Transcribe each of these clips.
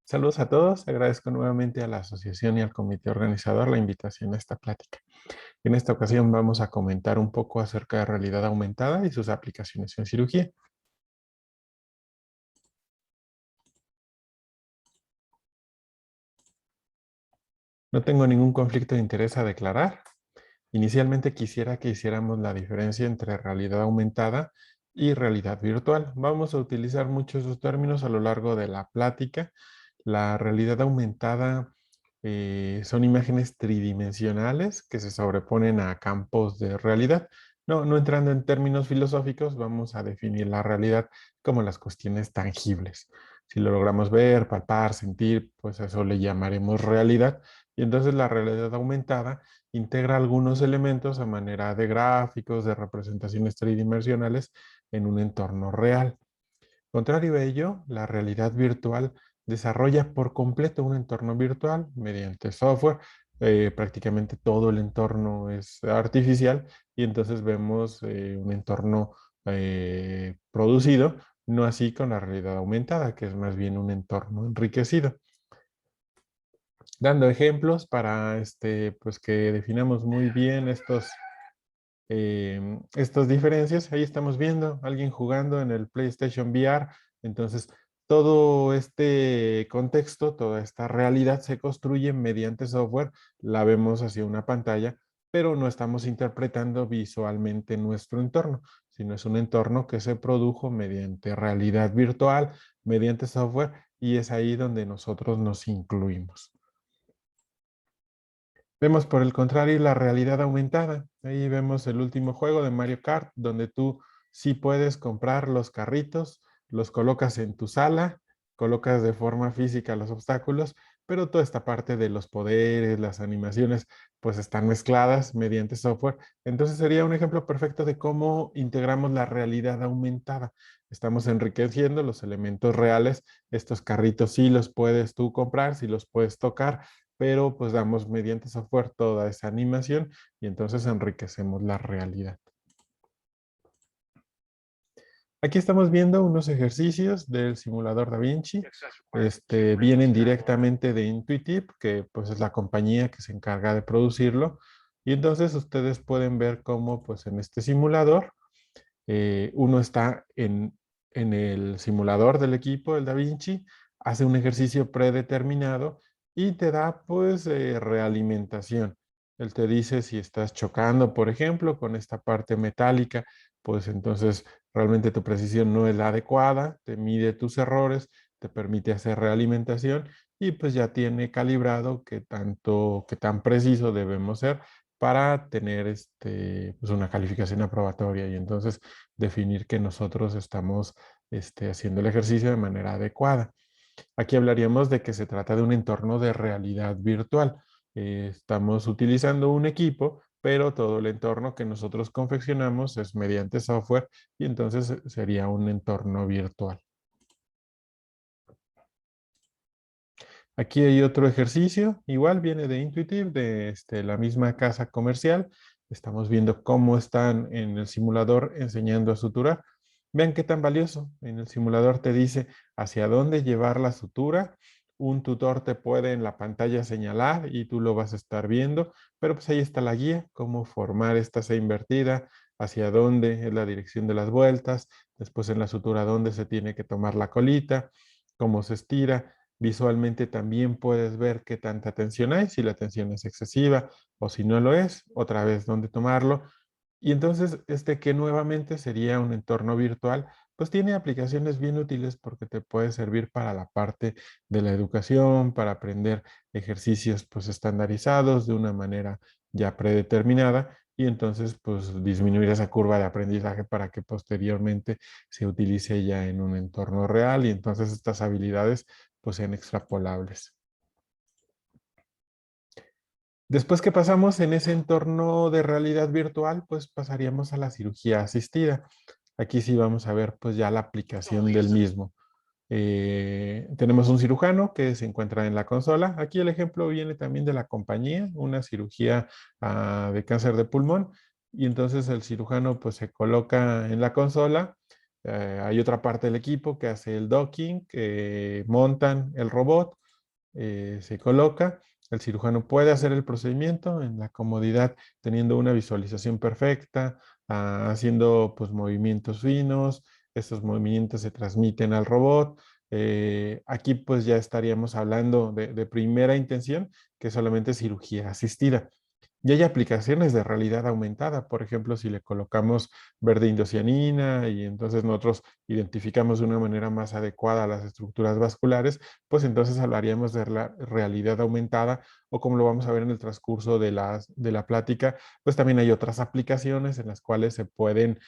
Saludos a todos. Agradezco nuevamente a la asociación y al comité organizador la invitación a esta plática. En esta ocasión vamos a comentar un poco acerca de realidad aumentada y sus aplicaciones en cirugía. No tengo ningún conflicto de interés a declarar. Inicialmente quisiera que hiciéramos la diferencia entre realidad aumentada y realidad virtual. Vamos a utilizar muchos de esos términos a lo largo de la plática. La realidad aumentada son imágenes tridimensionales que se sobreponen a campos de realidad. No entrando en términos filosóficos, vamos a definir la realidad como las cuestiones tangibles. Si lo logramos ver, palpar, sentir, pues eso le llamaremos realidad. Y entonces la realidad aumentada integra algunos elementos a manera de gráficos, de representaciones tridimensionales en un entorno real. Contrario a ello, la realidad virtual desarrolla por completo un entorno virtual mediante software. Prácticamente todo el entorno es artificial y entonces vemos un entorno producido, no así con la realidad aumentada, que es más bien un entorno enriquecido. Dando ejemplos para pues que definamos muy bien estas diferencias. Ahí estamos viendo a alguien jugando en el PlayStation VR. Entonces, todo este contexto, toda esta realidad se construye mediante software. La vemos hacia una pantalla, pero no estamos interpretando visualmente nuestro entorno, sino es un entorno que se produjo mediante realidad virtual, mediante software, y es ahí donde nosotros nos incluimos. Vemos por el contrario la realidad aumentada. Ahí vemos el último juego de Mario Kart, donde tú sí puedes comprar los carritos, los colocas en tu sala, colocas de forma física los obstáculos, pero toda esta parte de los poderes, las animaciones, pues están mezcladas mediante software. Entonces sería un ejemplo perfecto de cómo integramos la realidad aumentada. Estamos enriqueciendo los elementos reales. Estos carritos sí los puedes tú comprar, sí los puedes tocar, pero pues damos mediante software toda esa animación y entonces enriquecemos la realidad. Aquí estamos viendo unos ejercicios del simulador DaVinci. Vienen directamente de Intuitive, que pues es la compañía que se encarga de producirlo. Y entonces ustedes pueden ver cómo pues en este simulador uno está en el simulador del equipo, el DaVinci, hace un ejercicio predeterminado y te da pues realimentación. Él te dice si estás chocando, por ejemplo, con esta parte metálica, pues entonces realmente tu precisión no es la adecuada, te mide tus errores, te permite hacer realimentación y pues ya tiene calibrado qué tan preciso debemos ser para tener pues una calificación aprobatoria y entonces definir que nosotros estamos haciendo el ejercicio de manera adecuada. Aquí hablaríamos de que se trata de un entorno de realidad virtual. Estamos utilizando un equipo, pero todo el entorno que nosotros confeccionamos es mediante software y entonces sería un entorno virtual. Aquí hay otro ejercicio, igual viene de Intuitive, de la misma casa comercial. Estamos viendo cómo están en el simulador enseñando a suturar. Vean qué tan valioso. En el simulador te dice hacia dónde llevar la sutura. Un tutor te puede en la pantalla señalar y tú lo vas a estar viendo, pero pues ahí está la guía, cómo formar esta C invertida, hacia dónde es la dirección de las vueltas, después en la sutura dónde se tiene que tomar la colita, cómo se estira. Visualmente también puedes ver qué tanta tensión hay, si la tensión es excesiva o si no lo es, otra vez dónde tomarlo. Y entonces, que nuevamente sería un entorno virtual, pues tiene aplicaciones bien útiles porque te puede servir para la parte de la educación, para aprender ejercicios pues estandarizados de una manera ya predeterminada y entonces pues disminuir esa curva de aprendizaje para que posteriormente se utilice ya en un entorno real y entonces estas habilidades pues sean extrapolables. Después que pasamos en ese entorno de realidad virtual, pues pasaríamos a la cirugía asistida. Aquí sí vamos a ver pues ya la aplicación del mismo. Tenemos un cirujano que se encuentra en la consola. Aquí el ejemplo viene también de la compañía, una cirugía de cáncer de pulmón. Y entonces el cirujano pues se coloca en la consola Hay otra parte del equipo que hace el docking, que montan el robot, se coloca, el cirujano puede hacer el procedimiento en la comodidad, teniendo una visualización perfecta, haciendo pues movimientos finos, estos movimientos se transmiten al robot. Aquí pues ya estaríamos hablando de primera intención, que es solamente cirugía asistida. Y hay aplicaciones de realidad aumentada, por ejemplo, si le colocamos verde indocianina y entonces nosotros identificamos de una manera más adecuada las estructuras vasculares, pues entonces hablaríamos de la realidad aumentada o como lo vamos a ver en el transcurso de la plática, pues también hay otras aplicaciones en las cuales se pueden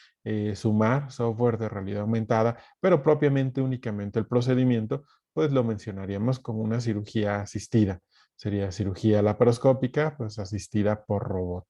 sumar software de realidad aumentada, pero propiamente únicamente el procedimiento, pues lo mencionaríamos como una cirugía asistida. Sería cirugía laparoscópica, pues asistida por robot.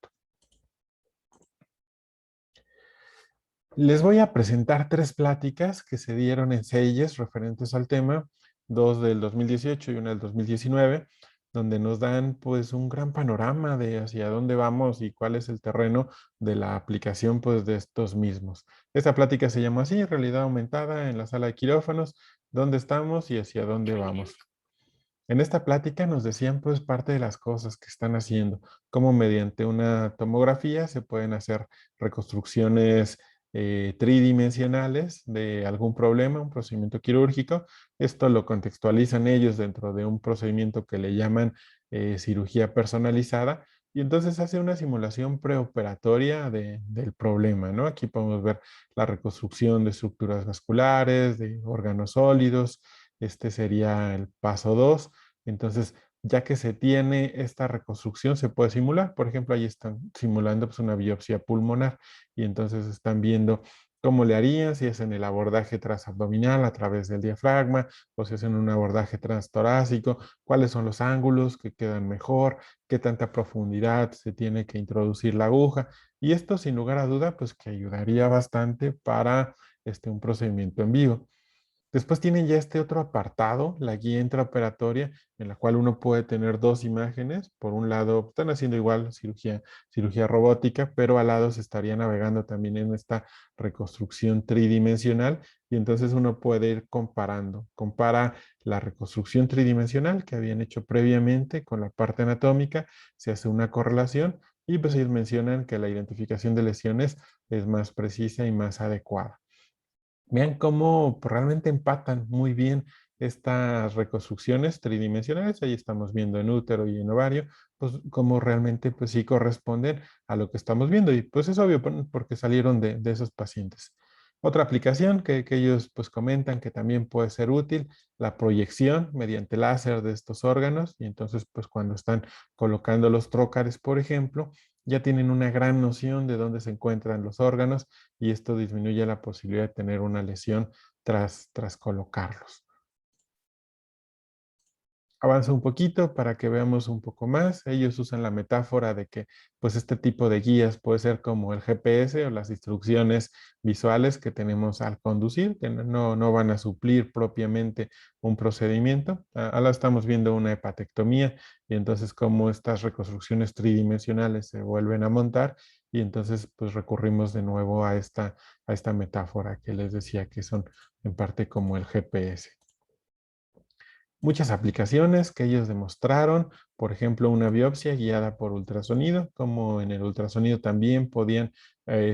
Les voy a presentar tres pláticas que se dieron en CEIES referentes al tema, dos del 2018 y una del 2019, donde nos dan pues un gran panorama de hacia dónde vamos y cuál es el terreno de la aplicación pues de estos mismos. Esta plática se llama así, realidad aumentada en la sala de quirófanos, dónde estamos y hacia dónde vamos. En esta plática nos decían pues parte de las cosas que están haciendo, cómo mediante una tomografía se pueden hacer reconstrucciones tridimensionales de algún problema, un procedimiento quirúrgico. Esto lo contextualizan ellos dentro de un procedimiento que le llaman cirugía personalizada y entonces hace una simulación preoperatoria del problema, ¿no? Aquí podemos ver la reconstrucción de estructuras vasculares, de órganos sólidos. Este sería el paso 2. Entonces, ya que se tiene esta reconstrucción, se puede simular. Por ejemplo, ahí están simulando pues, una biopsia pulmonar y entonces están viendo cómo le harían, si hacen el abordaje transabdominal a través del diafragma o si hacen un abordaje transtorácico, cuáles son los ángulos que quedan mejor, qué tanta profundidad se tiene que introducir la aguja. Y esto, sin lugar a duda, pues que ayudaría bastante para un procedimiento en vivo. Después tienen ya este otro apartado, la guía intraoperatoria, en la cual uno puede tener dos imágenes. Por un lado, están haciendo igual cirugía robótica, pero al lado se estaría navegando también en esta reconstrucción tridimensional y entonces uno puede ir comparando. Compara la reconstrucción tridimensional que habían hecho previamente con la parte anatómica, se hace una correlación y pues ellos mencionan que la identificación de lesiones es más precisa y más adecuada. Vean cómo pues, realmente empatan muy bien estas reconstrucciones tridimensionales. Ahí estamos viendo en útero y en ovario, pues cómo realmente pues sí corresponden a lo que estamos viendo. Y pues es obvio porque salieron de esos pacientes. Otra aplicación que ellos pues comentan que también puede ser útil, la proyección mediante láser de estos órganos. Y entonces pues cuando están colocando los trócares, por ejemplo, ya tienen una gran noción de dónde se encuentran los órganos y esto disminuye la posibilidad de tener una lesión tras colocarlos. Avanza un poquito para que veamos un poco más. Ellos usan la metáfora de que pues este tipo de guías puede ser como el GPS o las instrucciones visuales que tenemos al conducir, que no van a suplir propiamente un procedimiento. Ahora estamos viendo una hepatectomía y entonces como estas reconstrucciones tridimensionales se vuelven a montar y entonces pues recurrimos de nuevo a esta metáfora que les decía que son en parte como el GPS. Muchas aplicaciones que ellos demostraron, por ejemplo, una biopsia guiada por ultrasonido, como en el ultrasonido también podían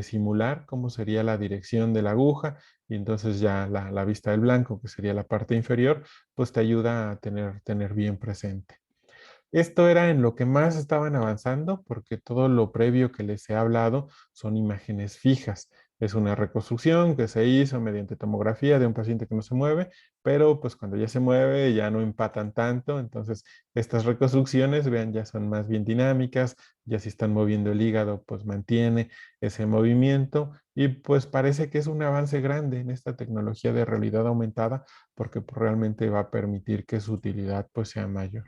simular cómo sería la dirección de la aguja y entonces ya la vista del blanco, que sería la parte inferior, pues te ayuda a tener bien presente. Esto era en lo que más estaban avanzando porque todo lo previo que les he hablado son imágenes fijas. Es una reconstrucción que se hizo mediante tomografía de un paciente que no se mueve, pero pues cuando ya se mueve ya no empatan tanto. Entonces estas reconstrucciones, vean, ya son más bien dinámicas, ya si están moviendo el hígado, pues mantiene ese movimiento y pues parece que es un avance grande en esta tecnología de realidad aumentada porque pues, realmente va a permitir que su utilidad pues sea mayor.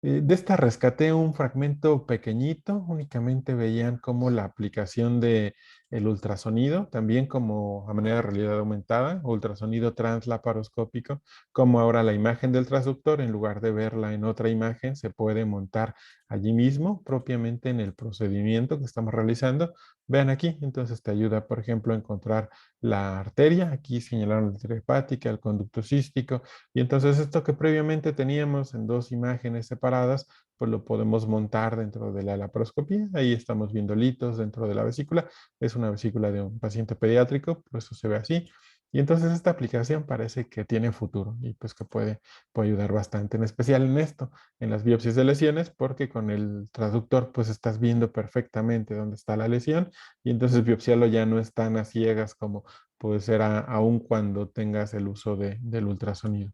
De esta rescaté un fragmento pequeñito, únicamente veían como la aplicación de el ultrasonido, también como a manera de realidad aumentada, ultrasonido translaparoscópico, como ahora la imagen del transductor, en lugar de verla en otra imagen, se puede montar allí mismo, propiamente en el procedimiento que estamos realizando. Vean aquí, entonces te ayuda, por ejemplo, a encontrar la arteria, aquí señalaron la arteria hepática, el conducto cístico, y entonces esto que previamente teníamos en dos imágenes separadas, pues lo podemos montar dentro de la laparoscopía. Ahí estamos viendo litos dentro de la vesícula. Es una vesícula de un paciente pediátrico, por eso se ve así. Y entonces esta aplicación parece que tiene futuro y pues que puede ayudar bastante, en especial en esto, en las biopsias de lesiones, porque con el traductor pues estás viendo perfectamente dónde está la lesión y entonces biopsiarlo ya no es tan a ciegas como puede ser aún cuando tengas el uso del ultrasonido.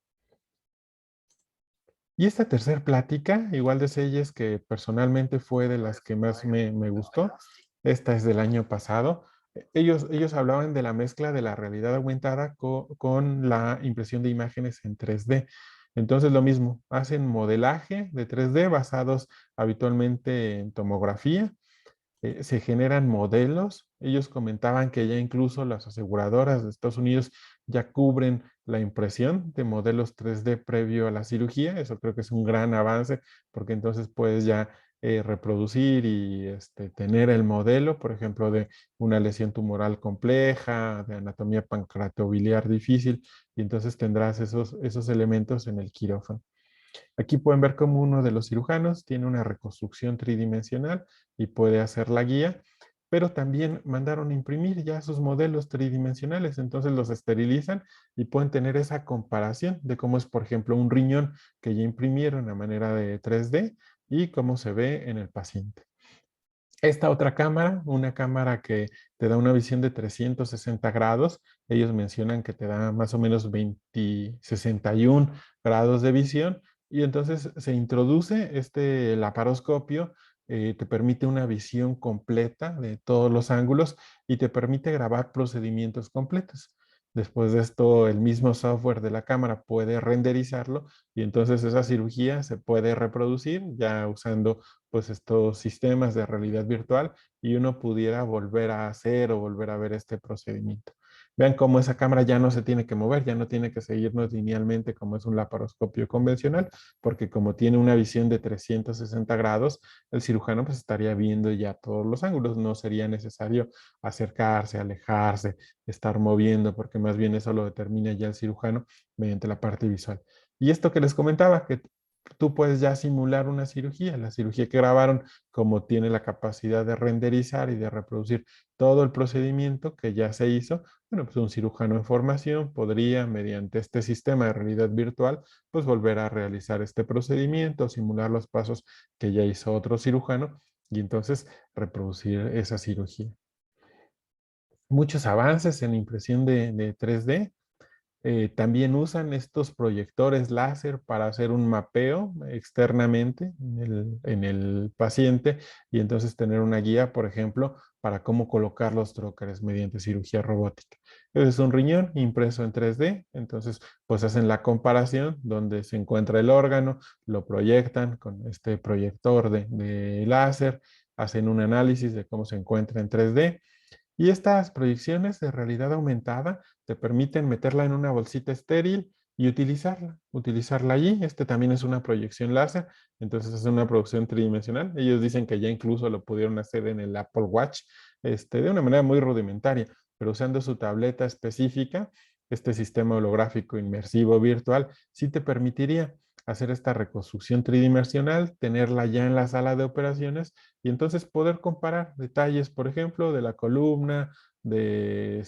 Y esta tercera plática, igual de Selles, que personalmente fue de las que más me gustó, esta es del año pasado. Ellos hablaban de la mezcla de la realidad aumentada con la impresión de imágenes en 3D. Entonces lo mismo, hacen modelaje de 3D basados habitualmente en tomografía, se generan modelos. Ellos comentaban que ya incluso las aseguradoras de Estados Unidos ya cubren la impresión de modelos 3D previo a la cirugía. Eso creo que es un gran avance porque entonces puedes ya reproducir y tener el modelo, por ejemplo, de una lesión tumoral compleja, de anatomía pancreatobiliar difícil, y entonces tendrás esos elementos en el quirófano. Aquí pueden ver cómo uno de los cirujanos tiene una reconstrucción tridimensional y puede hacer la guía, pero también mandaron imprimir ya sus modelos tridimensionales, entonces los esterilizan y pueden tener esa comparación de cómo es, por ejemplo, un riñón que ya imprimieron a manera de 3D y cómo se ve en el paciente. Esta otra cámara, una cámara que te da una visión de 360 grados, ellos mencionan que te da más o menos 61 grados de visión y entonces se introduce este laparoscopio, te permite una visión completa de todos los ángulos y te permite grabar procedimientos completos. Después de esto, el mismo software de la cámara puede renderizarlo y entonces esa cirugía se puede reproducir ya usando pues estos sistemas de realidad virtual y uno pudiera volver a hacer o volver a ver este procedimiento. Vean cómo esa cámara ya no se tiene que mover, ya no tiene que seguirnos linealmente como es un laparoscopio convencional, porque como tiene una visión de 360 grados, el cirujano pues estaría viendo ya todos los ángulos, no sería necesario acercarse, alejarse, estar moviendo, porque más bien eso lo determina ya el cirujano mediante la parte visual. Y esto que les comentaba, que tú puedes ya simular una cirugía. La cirugía que grabaron, como tiene la capacidad de renderizar y de reproducir todo el procedimiento que ya se hizo, bueno, pues un cirujano en formación podría, mediante este sistema de realidad virtual, pues volver a realizar este procedimiento, simular los pasos que ya hizo otro cirujano y entonces reproducir esa cirugía. Muchos avances en impresión de 3D. También usan estos proyectores láser para hacer un mapeo externamente en el paciente y entonces tener una guía, por ejemplo, para cómo colocar los trócares mediante cirugía robótica. Es un riñón impreso en 3D, entonces pues hacen la comparación donde se encuentra el órgano, lo proyectan con este proyector de láser, hacen un análisis de cómo se encuentra en 3D y estas proyecciones de realidad aumentada te permiten meterla en una bolsita estéril y utilizarla allí. Este también es una proyección láser, entonces es una producción tridimensional. Ellos dicen que ya incluso lo pudieron hacer en el Apple Watch, de una manera muy rudimentaria, pero usando su tableta específica, este sistema holográfico inmersivo virtual sí te permitiría hacer esta reconstrucción tridimensional, tenerla ya en la sala de operaciones y entonces poder comparar detalles, por ejemplo, de la columna, de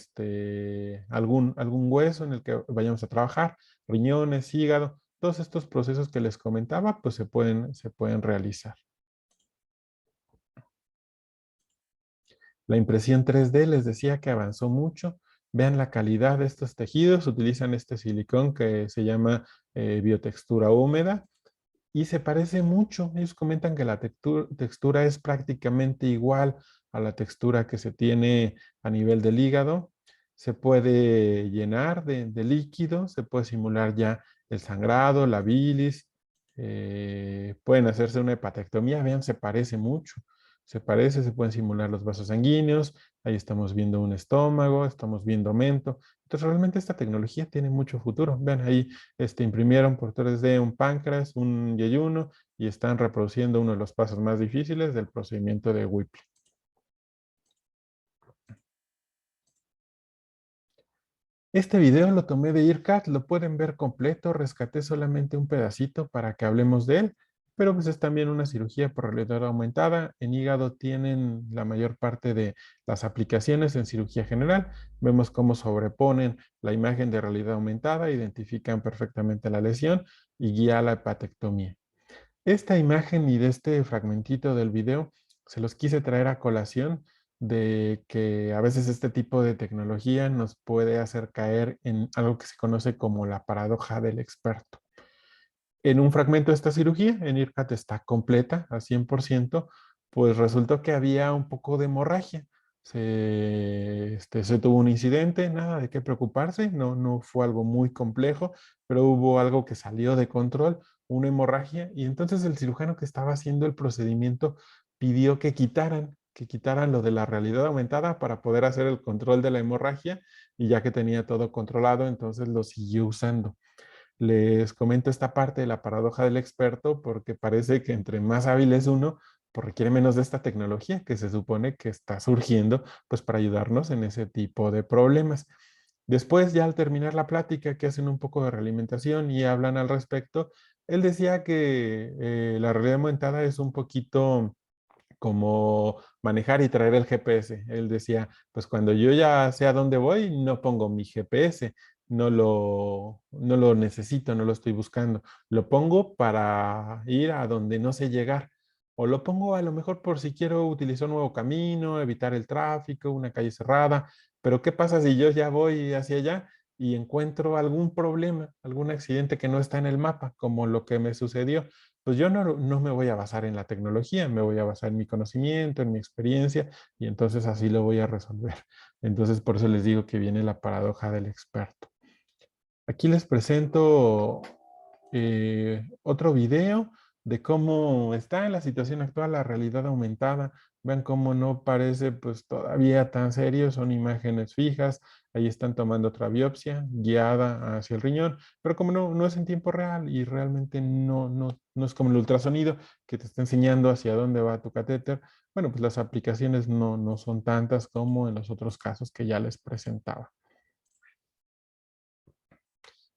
algún hueso en el que vayamos a trabajar, riñones, hígado, todos estos procesos que les comentaba, pues se pueden realizar. La impresión 3D les decía que avanzó mucho. Vean la calidad de estos tejidos, utilizan este silicón que se llama biotextura húmeda y se parece mucho. Ellos comentan que la textura es prácticamente igual a la textura que se tiene a nivel del hígado. Se puede llenar de líquido, se puede simular ya el sangrado, la bilis, pueden hacerse una hepatectomía. Vean, se parece mucho. Se parece, se pueden simular los vasos sanguíneos. Ahí estamos viendo un estómago, estamos viendo mento. Entonces, realmente esta tecnología tiene mucho futuro. Vean, ahí imprimieron por 3D un páncreas, un yeyuno, y están reproduciendo uno de los pasos más difíciles del procedimiento de Whipple. Este video lo tomé de IRCAD, lo pueden ver completo, rescaté solamente un pedacito para que hablemos de él, pero pues es también una cirugía por realidad aumentada. En hígado tienen la mayor parte de las aplicaciones en cirugía general. Vemos cómo sobreponen la imagen de realidad aumentada, identifican perfectamente la lesión y guía la hepatectomía. Esta imagen y de este fragmentito del video se los quise traer a colación de que a veces este tipo de tecnología nos puede hacer caer en algo que se conoce como la paradoja del experto. En un fragmento de esta cirugía, en IRCAT está completa a 100%, pues resultó que había un poco de hemorragia. Se tuvo un incidente, nada de qué preocuparse, no fue algo muy complejo, pero hubo algo que salió de control, una hemorragia, y entonces el cirujano que estaba haciendo el procedimiento pidió que quitaran lo de la realidad aumentada para poder hacer el control de la hemorragia, y ya que tenía todo controlado, entonces lo siguió usando. Les comento esta parte de la paradoja del experto porque parece que entre más hábil es uno, pues requiere menos de esta tecnología que se supone que está surgiendo pues para ayudarnos en ese tipo de problemas. Después, ya al terminar la plática, que hacen un poco de realimentación y hablan al respecto, él decía que la realidad aumentada es un poquito como manejar y traer el GPS. Él decía, pues cuando yo ya sé a dónde voy, no pongo mi GPS, no lo necesito, no lo estoy buscando. Lo pongo para ir a donde no sé llegar. O lo pongo a lo mejor por si quiero utilizar un nuevo camino, evitar el tráfico, una calle cerrada. Pero ¿qué pasa si yo ya voy hacia allá y encuentro algún problema, algún accidente que no está en el mapa, como lo que me sucedió? Pues yo no me voy a basar en la tecnología, me voy a basar en mi conocimiento, en mi experiencia, y entonces así lo voy a resolver. Entonces, por eso les digo que viene la paradoja del experto. Aquí les presento otro video de cómo está en la situación actual la realidad aumentada. Vean cómo no parece pues todavía tan serio, son imágenes fijas, ahí están tomando otra biopsia guiada hacia el riñón, pero como no es en tiempo real y realmente no es como el ultrasonido que te está enseñando hacia dónde va tu catéter, bueno, pues las aplicaciones no son tantas como en los otros casos que ya les presentaba.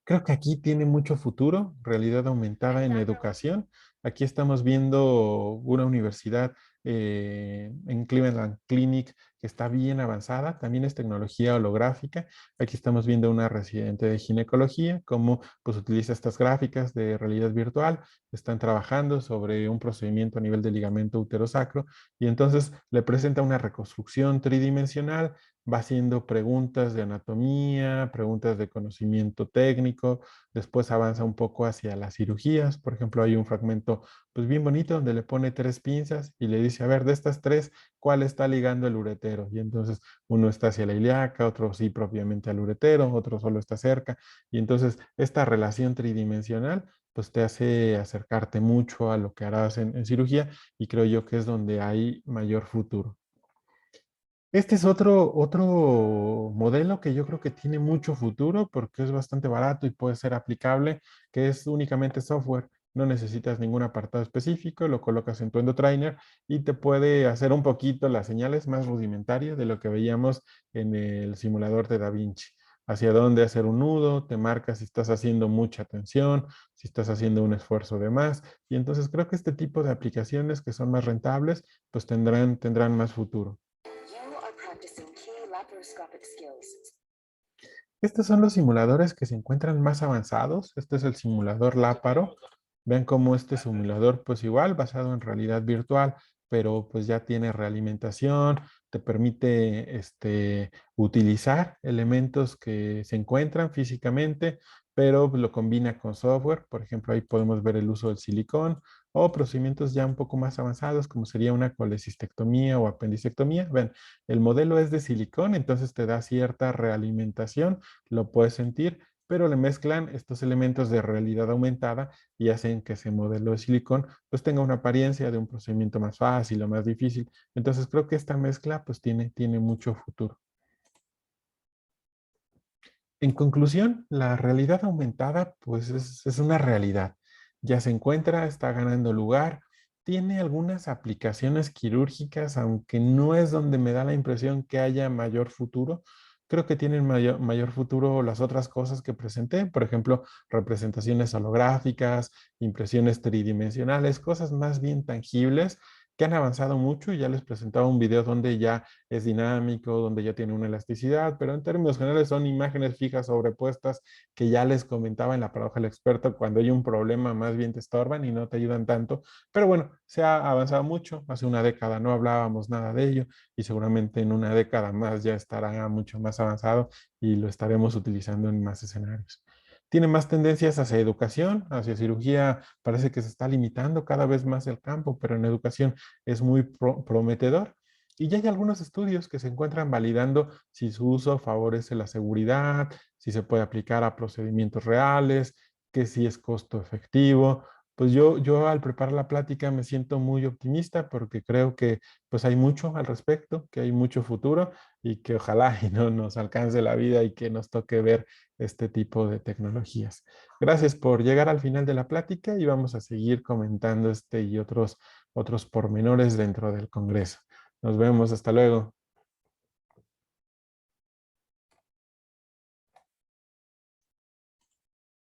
Creo que aquí tiene mucho futuro, realidad aumentada en educación. Aquí estamos viendo una universidad en Cleveland Clinic que está bien avanzada, también es tecnología holográfica. Aquí estamos viendo una residente de ginecología, cómo pues utiliza estas gráficas de realidad virtual. Están trabajando sobre un procedimiento a nivel de ligamento uterosacro y entonces le presenta una reconstrucción tridimensional, va haciendo preguntas de anatomía, preguntas de conocimiento técnico, después avanza un poco hacia las cirugías. Por ejemplo, hay un fragmento pues bien bonito donde le pone 3 pinzas y le dice, a ver, de estas 3, ¿cuál está ligando el uretero? Y entonces uno está hacia la ilíaca, otro sí propiamente al uretero, otro solo está cerca. Y entonces esta relación tridimensional pues te hace acercarte mucho a lo que harás en cirugía, y creo yo que es donde hay mayor futuro. Este es otro modelo que yo creo que tiene mucho futuro porque es bastante barato y puede ser aplicable, que es únicamente software. No necesitas ningún apartado específico, lo colocas en tu endotrainer y te puede hacer un poquito las señales más rudimentarias de lo que veíamos en el simulador de Da Vinci. Hacia dónde hacer un nudo, te marca si estás haciendo mucha tensión, si estás haciendo un esfuerzo de más. Y entonces creo que este tipo de aplicaciones que son más rentables, pues tendrán más futuro. Estos son los simuladores que se encuentran más avanzados. Este es el simulador Láparo. Vean cómo este simulador, pues igual, basado en realidad virtual, pero pues ya tiene realimentación, te permite utilizar elementos que se encuentran físicamente, pero lo combina con software. Por ejemplo, ahí podemos ver el uso del silicón o procedimientos ya un poco más avanzados, como sería una colecistectomía o apendicectomía. Ven, el modelo es de silicón, entonces te da cierta realimentación, lo puedes sentir, pero le mezclan estos elementos de realidad aumentada y hacen que ese modelo de silicón pues tenga una apariencia de un procedimiento más fácil o más difícil. Entonces creo que esta mezcla pues tiene mucho futuro. En conclusión, la realidad aumentada pues es una realidad. Ya se encuentra, está ganando lugar, tiene algunas aplicaciones quirúrgicas, aunque no es donde me da la impresión que haya mayor futuro. Creo que tienen mayor futuro las otras cosas que presenté, por ejemplo, representaciones holográficas, impresiones tridimensionales, cosas más bien tangibles que han avanzado mucho y ya les presentaba un video donde ya es dinámico, donde ya tiene una elasticidad, pero en términos generales son imágenes fijas sobrepuestas que ya les comentaba en la paradoja del experto, cuando hay un problema más bien te estorban y no te ayudan tanto, pero bueno, se ha avanzado mucho, hace una década no hablábamos nada de ello y seguramente en una década más ya estará mucho más avanzado y lo estaremos utilizando en más escenarios. Tiene más tendencias hacia educación, hacia cirugía, parece que se está limitando cada vez más el campo, pero en educación es muy prometedor. Y ya hay algunos estudios que se encuentran validando si su uso favorece la seguridad, si se puede aplicar a procedimientos reales, que si es costo efectivo. Pues yo al preparar la plática me siento muy optimista porque creo que pues hay mucho al respecto, que hay mucho futuro y que ojalá y no nos alcance la vida y que nos toque ver este tipo de tecnologías. Gracias por llegar al final de la plática y vamos a seguir comentando este y otros pormenores dentro del Congreso. Nos vemos, hasta luego.